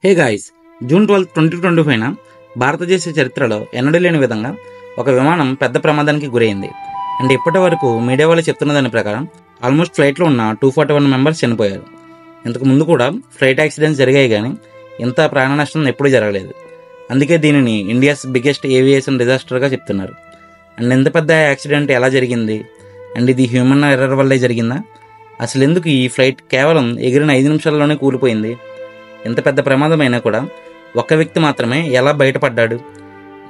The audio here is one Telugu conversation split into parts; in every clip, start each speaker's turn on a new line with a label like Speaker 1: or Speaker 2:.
Speaker 1: హే గాయ్స్, జూన్ 12, 2025 భారతదేశ చరిత్రలో ఎన్నడూ లేని విధంగా ఒక విమానం పెద్ద ప్రమాదానికి గురైంది. అండ్ ఇప్పటి వరకు మీడియా వాళ్ళు చెప్తున్న దాని ప్రకారం ఆల్మోస్ట్ ఫ్లైట్లో ఉన్న 241 మెంబర్స్ చనిపోయారు. ఇంతకు ముందు కూడా ఫ్లైట్ యాక్సిడెంట్స్ జరిగాయి, కానీ ఇంత ప్రాణ నష్టం ఎప్పుడూ జరగలేదు. అందుకే దీనిని ఇండియాస్ బిగ్గెస్ట్ ఏవియేషన్ డిజాస్టర్గా చెప్తున్నారు. అండ్ ఇంత పెద్ద యాక్సిడెంట్ ఎలా జరిగింది, అండ్ ఇది హ్యూమన్ ఎర్రర్ వల్లే జరిగిందా, అసలు ఎందుకు ఈ ఫ్లైట్ కేవలం ఎగిరిన 5 నిమిషాల్లోనే కూలిపోయింది, ఎంత పెద్ద ప్రమాదం అయినా కూడా ఒక్క వ్యక్తి మాత్రమే ఎలా బయటపడ్డాడు,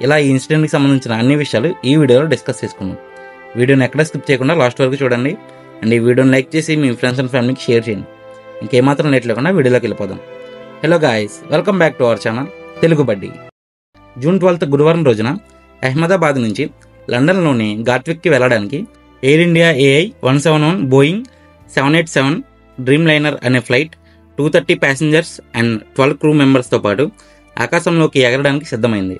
Speaker 1: ఇలా ఈ ఇన్సిడెంట్కి సంబంధించిన అన్ని విషయాలు ఈ వీడియోలో డిస్కస్ చేసుకున్నాం. వీడియోని ఎక్కడ స్కిప్ చేయకుండా లాస్ట్ వరకు చూడండి. అండ్ ఈ వీడియోని లైక్ చేసి మీ ఫ్రెండ్స్ అండ్ ఫ్యామిలీకి షేర్ చేయండి. ఇంకేమాత్రం లేట్ లేకుండా వీడియోలోకి వెళ్ళిపోదాం. Hello guys, welcome back to our channel Telugu బడ్డీ. జూన్ 12 గురువారం రోజున అహ్మదాబాద్ నుంచి లండన్లోని గాట్విక్కి వెళ్ళడానికి air India AI 171 Boeing 787 dream liner అనే ఫ్లైట్ 230 ప్యాసింజర్స్ అండ్ 12 క్రూ మెంబర్స్తో పాటు ఆకాశంలోకి ఎగరడానికి సిద్ధమైంది.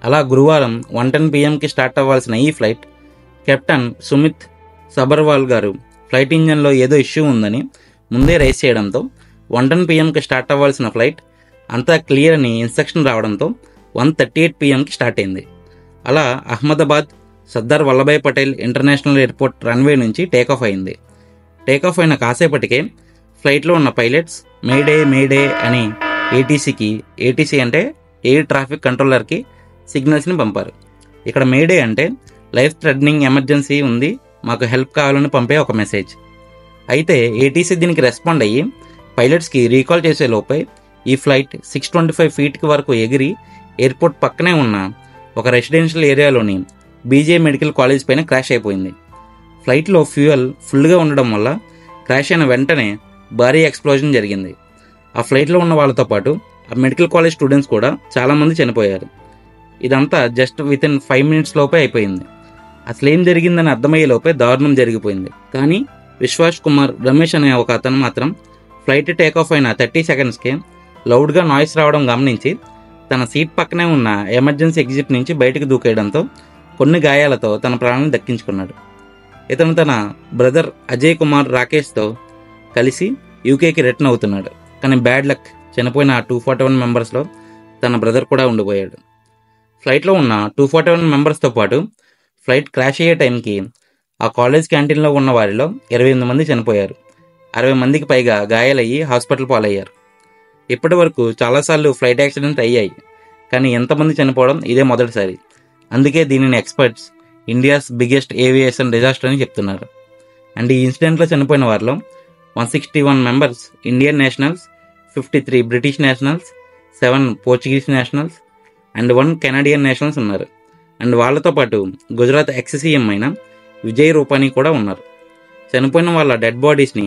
Speaker 1: అలా గురువారం 1:10 PM స్టార్ట్ అవ్వాల్సిన ఈ ఫ్లైట్ కెప్టెన్ సుమిత్ సబర్వాల్ గారు ఫ్లైట్ ఇంజన్లో ఏదో ఇష్యూ ఉందని ముందే రైస్ చేయడంతో 1:10 PM స్టార్ట్ అవ్వాల్సిన ఫ్లైట్ అంతా క్లియర్ అని ఇన్స్ట్రక్షన్ రావడంతో 1:38 PM స్టార్ట్ అయింది. అలా Ahmedabad Sardar Vallabhbhai Patel international airport runway నుంచి టేకాఫ్ అయింది. టేకాఫ్ అయిన కాసేపటికే ఫ్లైట్లో ఉన్న పైలట్స్ మేడే అని ఏటీసీ అంటే ఎయిర్ ట్రాఫిక్ కంట్రోలర్కి సిగ్నల్స్ని పంపారు. ఇక్కడ మేడే అంటే లైఫ్ థ్రెటనింగ్ ఎమర్జెన్సీ ఉంది, మాకు హెల్ప్ కావాలని పంపే ఒక మెసేజ్. అయితే ఏటీసీ దీనికి రెస్పాండ్ అయ్యి పైలట్స్కి రీకాల్ చేసే లోపే ఈ ఫ్లైట్ 625 feet వరకు ఎగిరి ఎయిర్పోర్ట్ పక్కనే ఉన్న ఒక రెసిడెన్షియల్ ఏరియాలోని బీజే మెడికల్ కాలేజ్ పైన క్రాష్ అయిపోయింది. ఫ్లైట్లో ఫ్యూయల్ ఫుల్గా ఉండడం వల్ల క్రాష్ అయిన వెంటనే భారీ ఎక్స్ప్లోజన్ జరిగింది. ఆ ఫ్లైట్లో ఉన్న వాళ్ళతో పాటు ఆ మెడికల్ కాలేజ్ స్టూడెంట్స్ కూడా చాలామంది చనిపోయారు. ఇదంతా జస్ట్ వితిన్ 5 minutes లోపే అయిపోయింది. అసలు ఏం జరిగిందని అర్థమయ్యే లోపే దారుణం జరిగిపోయింది. కానీ విశ్వాస్ కుమార్ రమేష్ అనే ఒక అతను మాత్రం ఫ్లైట్ టేకాఫ్ అయిన 30 secondsకే లౌడ్గా నాయిస్ రావడం గమనించి తన సీట్ పక్కనే ఉన్న ఎమర్జెన్సీ ఎగ్జిట్ నుంచి బయటకు దూకేయడంతో కొన్ని గాయాలతో తన ప్రాణాలను దక్కించుకున్నాడు. ఇతను తన బ్రదర్ అజయ్ కుమార్ రాకేష్తో కలిసి యూకేకి రిటర్న్ అవుతున్నాడు. కానీ బ్యాడ్ లక్, చనిపోయిన 241 మెంబర్స్లో తన బ్రదర్ కూడా ఉండిపోయాడు. ఫ్లైట్లో ఉన్న 241 మెంబర్స్తో పాటు ఫ్లైట్ క్రాష్ అయ్యే టైంకి ఆ కాలేజ్ క్యాంటీన్లో ఉన్న వారిలో 28 మంది చనిపోయారు. 60 మందికి పైగా గాయాలయ్యి హాస్పిటల్ పాలయ్యారు. ఇప్పటి వరకు చాలాసార్లు ఫ్లైట్ యాక్సిడెంట్ అయ్యాయి, కానీ ఎంతమంది చనిపోవడం ఇదే మొదటిసారి. అందుకే దీనిని experts India's biggest aviation disaster అని చెప్తున్నారు. అండ్ ఈ ఇన్సిడెంట్లో చనిపోయిన వారిలో 161 members Indian nationals, 53 British nationals, 7 Portuguese nationals and 1 Canadian nationals ఉన్నారు. అండ్ వాళ్ళతో పాటు గుజరాత్ ఎక్స్-సీఎం అయిన విజయ్ రూపానీ కూడా ఉన్నారు. చనిపోయిన వాళ్ళ డెడ్ బాడీస్ని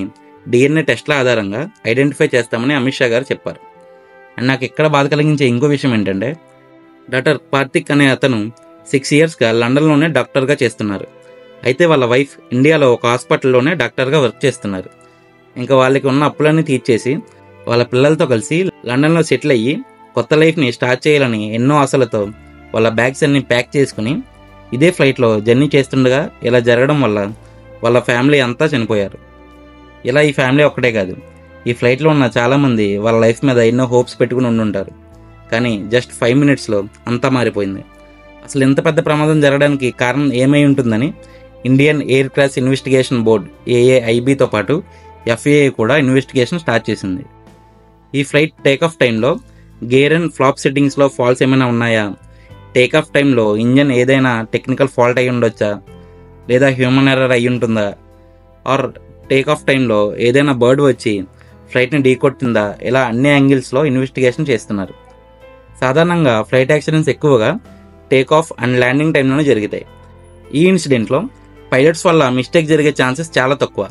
Speaker 1: DNA టెస్ట్ల ఆధారంగా ఐడెంటిఫై చేస్తామని అమిత్ షా గారు చెప్పారు. అండ్ నాకు ఇక్కడ బాధ కలిగించే ఇంకో విషయం ఏంటంటే, డాక్టర్ కార్తిక్ అనే అతను 6 yearsగా లండన్లోనే డాక్టర్గా చేస్తున్నారు. అయితే వాళ్ళ వైఫ్ ఇండియాలో ఒక హాస్పిటల్లోనే డాక్టర్గా వర్క్ చేస్తున్నారు. ఇంకా వాళ్ళకి ఉన్న అప్పులన్నీ తీర్చేసి వాళ్ళ పిల్లలతో కలిసి లండన్లో సెటిల్ అయ్యి కొత్త లైఫ్ని స్టార్ట్ చేయాలని ఎన్నో ఆశలతో వాళ్ళ బ్యాగ్స్ అన్ని ప్యాక్ చేసుకుని ఇదే ఫ్లైట్లో జర్నీ చేస్తుండగా ఇలా జరగడం వల్ల వాళ్ళ ఫ్యామిలీ అంతా చనిపోయారు. ఇలా ఈ ఫ్యామిలీ ఒక్కటే కాదు, ఈ ఫ్లైట్లో ఉన్న చాలామంది వాళ్ళ లైఫ్ మీద ఎన్నో హోప్స్ పెట్టుకుని ఉండుంటారు. కానీ జస్ట్ 5 minutesలో అంతా మారిపోయింది. అసలు ఇంత పెద్ద ప్రమాదం జరగడానికి కారణం ఏమై ఉంటుందని Indian air crash investigation board AAIBతో పాటు FAA కూడా ఇన్వెస్టిగేషన్ స్టార్ట్ చేసింది. ఈ ఫ్లైట్ టేకాఫ్ టైంలో గేర్ అండ్ ఫ్లాప్ సెట్టింగ్స్లో ఫాల్ట్స్ ఏమైనా ఉన్నాయా, టేకాఫ్ టైంలో ఇంజన్ ఏదైనా టెక్నికల్ ఫాల్ట్ అయి ఉండొచ్చా, లేదా హ్యూమన్ ఎర్రర్ అయి ఉంటుందా, ఆర్ టేకాఫ్ టైంలో ఏదైనా బర్డ్ వచ్చి ఫ్లైట్ని ఢీకొట్టిందా, ఇలా అన్ని యాంగిల్స్లో ఇన్వెస్టిగేషన్ చేస్తున్నారు. సాధారణంగా ఫ్లైట్ యాక్సిడెంట్స్ ఎక్కువగా టేకాఫ్ అండ్ ల్యాండింగ్ టైంలోనే జరుగుతాయి. ఈ ఇన్సిడెంట్లో పైలట్స్ వల్ల మిస్టేక్ జరిగే ఛాన్సెస్ చాలా తక్కువ,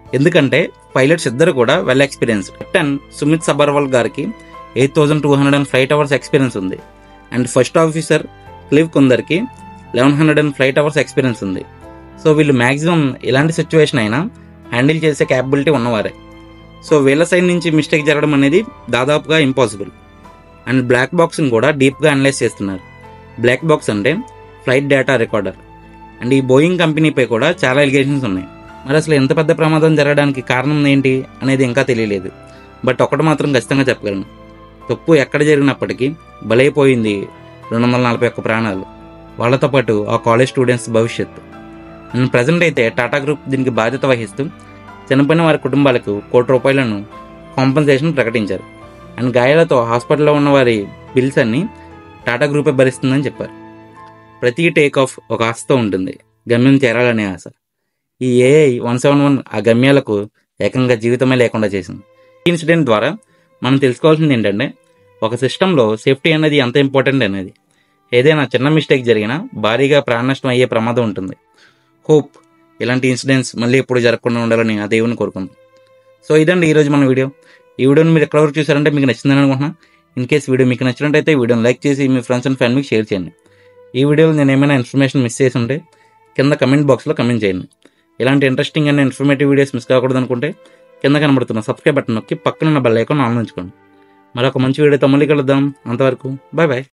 Speaker 1: ఎందుకంటే పైలట్స్ ఇద్దరు కూడా well experienced. Captain Sumit Sabharwal గారికి 8200 ఫ్లైట్ అవర్స్ ఎక్స్పీరియన్స్ ఉంది. అండ్ ఫస్ట్ ఆఫీసర్ క్లివ్ కుందర్కి 1100 ఫ్లైట్ అవర్స్ ఎక్స్పీరియన్స్ ఉంది. సో వీళ్ళు మ్యాక్సిమం ఎలాంటి సిచ్యువేషన్ అయినా హ్యాండిల్ చేసే క్యాపబిలిటీ ఉన్నవారే. సో వీళ్ళ సైడ్ నుంచి మిస్టేక్ జరగడం అనేది దాదాపుగా ఇంపాసిబుల్. అండ్ బ్లాక్ బాక్స్ని కూడా డీప్గా అనలైజ్ చేస్తున్నారు. బ్లాక్ బాక్స్ అంటే ఫ్లైట్ డేటా రికార్డర్. అండ్ ఈ బోయింగ్ కంపెనీపై కూడా చాలా ఎలిగేషన్స్ ఉన్నాయి. మరి అసలు ఎంత పెద్ద ప్రమాదం జరగడానికి కారణం ఏంటి అనేది ఇంకా తెలియలేదు. బట్ ఒకటి మాత్రం ఖచ్చితంగా చెప్పగలను, తప్పు ఎక్కడ జరిగినప్పటికీ బలైపోయింది 241 ప్రాణాలు, వాళ్ళతో పాటు ఆ కాలేజ్ స్టూడెంట్స్ భవిష్యత్తు. అండ్ ప్రజెంట్ అయితే టాటా గ్రూప్ దీనికి బాధ్యత వహిస్తూ చనిపోయిన వారి కుటుంబాలకు ₹1 కాంపెన్సేషన్ ప్రకటించారు. అండ్ గాయాలతో హాస్పిటల్లో ఉన్న వారి బిల్స్ అన్ని టాటా గ్రూపే భరిస్తుందని చెప్పారు. ప్రతి టేక్ ఆఫ్ ఒక ఆశతో ఉంటుంది, గమ్యం చేరాలనే ఆశ. ఈ AI 171 ఆ గమ్యాలకు ఏకంగా జీవితమే లేకుండా చేసింది. ఈ ఇన్సిడెంట్ ద్వారా మనం తెలుసుకోవాల్సింది ఏంటంటే, ఒక సిస్టంలో సేఫ్టీ అనేది ఎంత ఇంపార్టెంట్ అనేది. ఏదైనా చిన్న మిస్టేక్ జరిగినా భారీగా ప్రాణ నష్టం అయ్యే ప్రమాదం ఉంటుంది. హోప్ ఇలాంటి ఇన్సిడెంట్స్ మళ్ళీ ఎప్పుడు జరగకుండా ఉండాలని ఆ దేవుని కోరుకుందాం. సో ఇదండి ఈరోజు మన వీడియో. ఈ వీడియోని మీరు ఎక్కడ వరకు చూసారంటే మీకు నచ్చిందని అనుకుంటున్నా. ఇన్ కేస్ వీడియో మీకు నచ్చినట్టయితే వీడియోని లైక్ చేసి మీ ఫ్రెండ్స్ అండ్ ఫ్యామిలీకి షేర్ చేయండి. ఈ వీడియోలో నేను ఏమైనా ఇన్ఫర్మేషన్ మిస్ చేసి ఉంటే కింద కమెంట్ బాక్స్లో కమెంట్ చేయండి. ఇలాంటి interesting and informative videos miss కాకూడదు అనుకుంటే కింద కనబడుతున్న సబ్స్క్రైబ్ బటన్ నొక్కి పక్కన బెల్ ఐకాన్ ఆన్ ఉంచుకోండి. మరొక మంచి వీడియోతో మళ్ళీ కలుద్దాం. అంతవరకు బాయ్ బాయ్.